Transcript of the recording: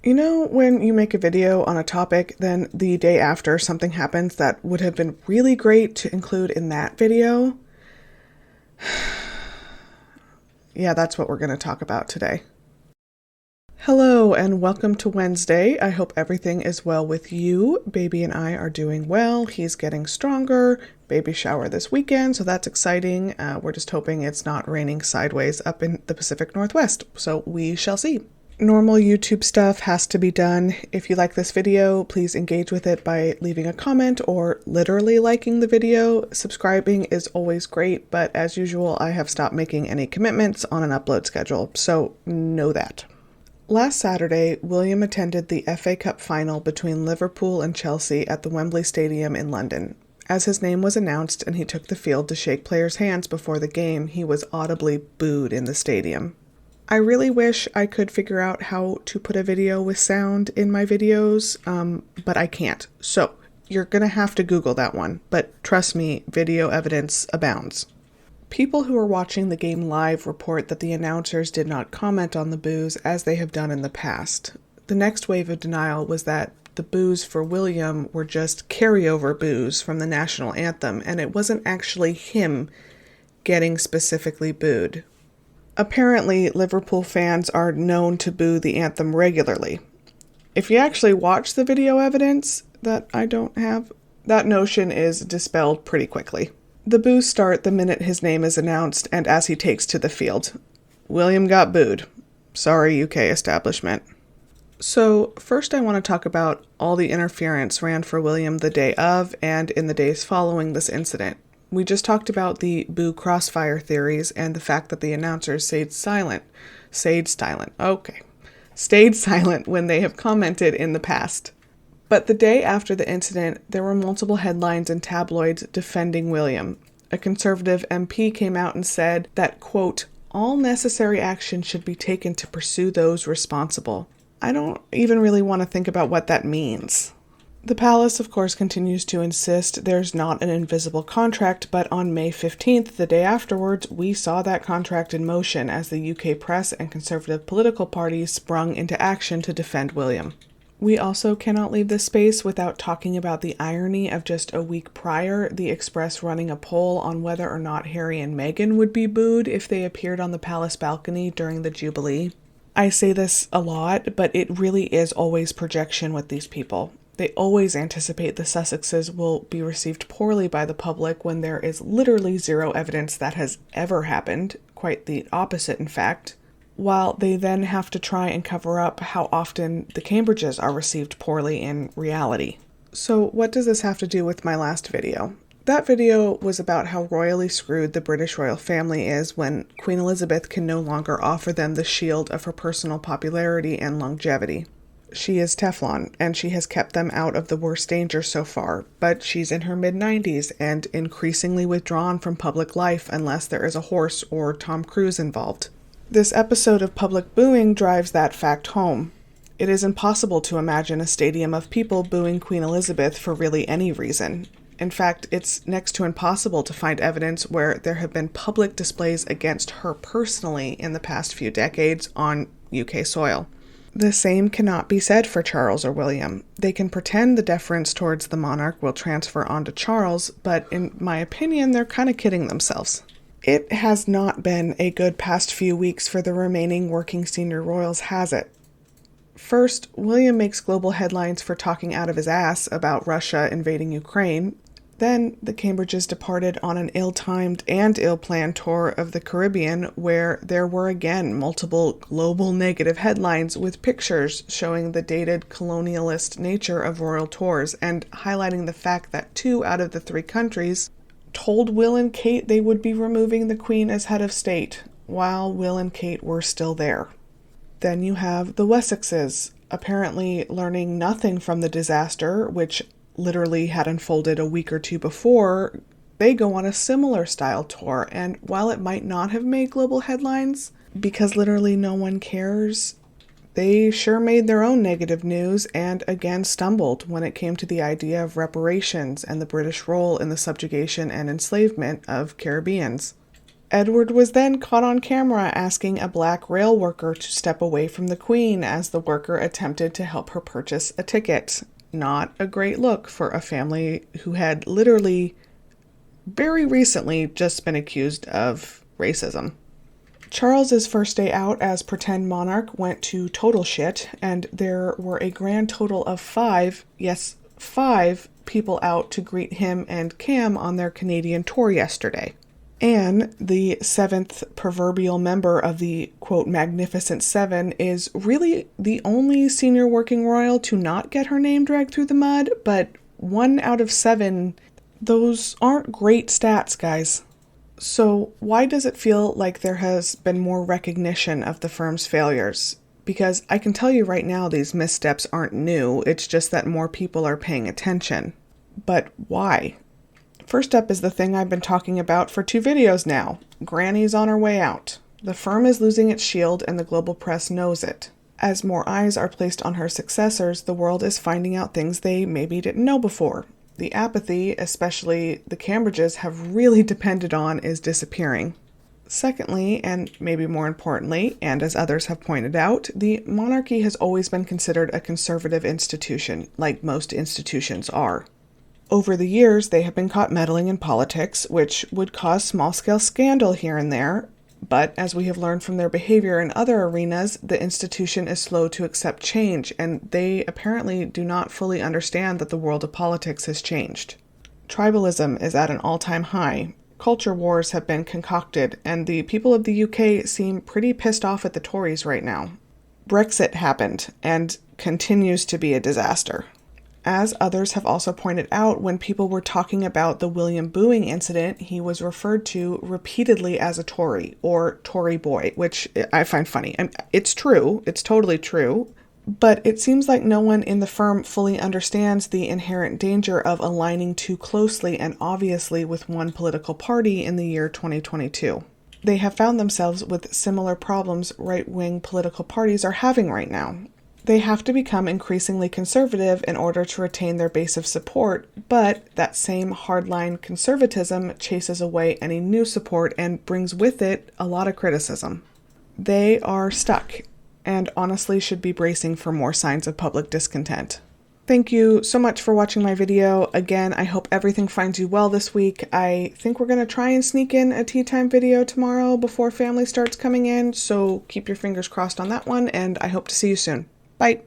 You know, when you make a video on a topic, then the day after something happens that would have been really great to include in that video? Yeah, that's what we're going to talk about today. Hello and welcome to Wednesday. I hope everything is well with you. Baby and I are doing well. He's getting stronger. Baby shower this weekend, so that's exciting. We're just hoping it's not raining sideways up in the Pacific Northwest, so we shall see. Normal YouTube stuff has to be done. If you like this video, please engage with it by leaving a comment or literally liking the video. Subscribing is always great, but as usual, I have stopped making any commitments on an upload schedule, so know that. Last Saturday, William attended the FA Cup final between Liverpool and Chelsea at the Wembley Stadium in London. As his name was announced and he took the field to shake players' hands before the game, he was audibly booed in the stadium. I really wish I could figure out how to put a video with sound in my videos, but I can't. So you're going to have to Google that one, but trust me, video evidence abounds. People who are watching the game live report that the announcers did not comment on the boos as they have done in the past. The next wave of denial was that the boos for William were just carryover boos from the national anthem, and it wasn't actually him getting specifically booed. Apparently, Liverpool fans are known to boo the anthem regularly. If you actually watch the video evidence that I don't have, that notion is dispelled pretty quickly. The boos start the minute his name is announced and as he takes to the field. William got booed. Sorry, UK establishment. So, first I want to talk about all the interference ran for William the day of and in the days following this incident. We just talked about the boo crossfire theories and the fact that the announcers stayed silent when they have commented in the past. But the day after the incident, there were multiple headlines in tabloids defending William. A Conservative MP came out and said that, quote, all necessary action should be taken to pursue those responsible. I don't even really want to think about what that means. The palace, of course, continues to insist there's not an invisible contract, but on May 15th, the day afterwards, we saw that contract in motion as the UK press and Conservative political parties sprung into action to defend William. We also cannot leave this space without talking about the irony of just a week prior, the Express running a poll on whether or not Harry and Meghan would be booed if they appeared on the palace balcony during the Jubilee. I say this a lot, but it really is always projection with these people. They always anticipate the Sussexes will be received poorly by the public when there is literally zero evidence that has ever happened, quite the opposite in fact, while they then have to try and cover up how often the Cambridges are received poorly in reality. So what does this have to do with my last video? That video was about how royally screwed the British royal family is when Queen Elizabeth can no longer offer them the shield of her personal popularity and longevity. She is Teflon, and she has kept them out of the worst danger so far, but she's in her mid-90s and increasingly withdrawn from public life unless there is a horse or Tom Cruise involved. This episode of public booing drives that fact home. It is impossible to imagine a stadium of people booing Queen Elizabeth for really any reason. In fact, it's next to impossible to find evidence where there have been public displays against her personally in the past few decades on UK soil. The same cannot be said for Charles or William. They can pretend the deference towards the monarch will transfer onto Charles, but in my opinion, they're kind of kidding themselves. It has not been a good past few weeks for the remaining working senior royals, has it? First, William makes global headlines for talking out of his ass about Russia invading Ukraine. Then, the Cambridges departed on an ill-timed and ill-planned tour of the Caribbean, where there were again multiple global negative headlines with pictures showing the dated colonialist nature of royal tours and highlighting the fact that 2 out of the 3 countries told Will and Kate they would be removing the Queen as head of state, while Will and Kate were still there. Then you have the Wessexes, apparently learning nothing from the disaster, which literally had unfolded a week or 2 before. They go on a similar style tour, and while it might not have made global headlines, because literally no one cares, they sure made their own negative news and again stumbled when it came to the idea of reparations and the British role in the subjugation and enslavement of Caribbeans. Edward was then caught on camera asking a black rail worker to step away from the Queen as the worker attempted to help her purchase a ticket. Not a great look for a family who had literally very recently just been accused of racism. Charles's first day out as pretend monarch went to total shit, and there were a grand total of 5, yes, 5 people out to greet him and Cam on their Canadian tour yesterday. Anne, the 7th proverbial member of the, quote, Magnificent Seven, is really the only senior working royal to not get her name dragged through the mud, but 1 out of 7, those aren't great stats, guys. So why does it feel like there has been more recognition of the firm's failures? Because I can tell you right now these missteps aren't new, it's just that more people are paying attention. But why? First up is the thing I've been talking about for 2 videos now. Granny's on her way out. The firm is losing its shield and the global press knows it. As more eyes are placed on her successors, the world is finding out things they maybe didn't know before. The apathy, especially the Cambridges have really depended on, is disappearing. Secondly, and maybe more importantly, and as others have pointed out, the monarchy has always been considered a conservative institution, like most institutions are. Over the years, they have been caught meddling in politics, which would cause small-scale scandal here and there, but as we have learned from their behavior in other arenas, the institution is slow to accept change, and they apparently do not fully understand that the world of politics has changed. Tribalism is at an all-time high, culture wars have been concocted, and the people of the UK seem pretty pissed off at the Tories right now. Brexit happened, and continues to be a disaster. As others have also pointed out, when people were talking about the William booing incident, he was referred to repeatedly as a Tory, or Tory boy, which I find funny. And it's true, it's totally true, but it seems like no one in the firm fully understands the inherent danger of aligning too closely and obviously with one political party in the year 2022. They have found themselves with similar problems right-wing political parties are having right now. They have to become increasingly conservative in order to retain their base of support, but that same hardline conservatism chases away any new support and brings with it a lot of criticism. They are stuck, and honestly should be bracing for more signs of public discontent. Thank you so much for watching my video. Again, I hope everything finds you well this week. I think we're going to try and sneak in a tea time video tomorrow before family starts coming in, so keep your fingers crossed on that one, and I hope to see you soon. Bye.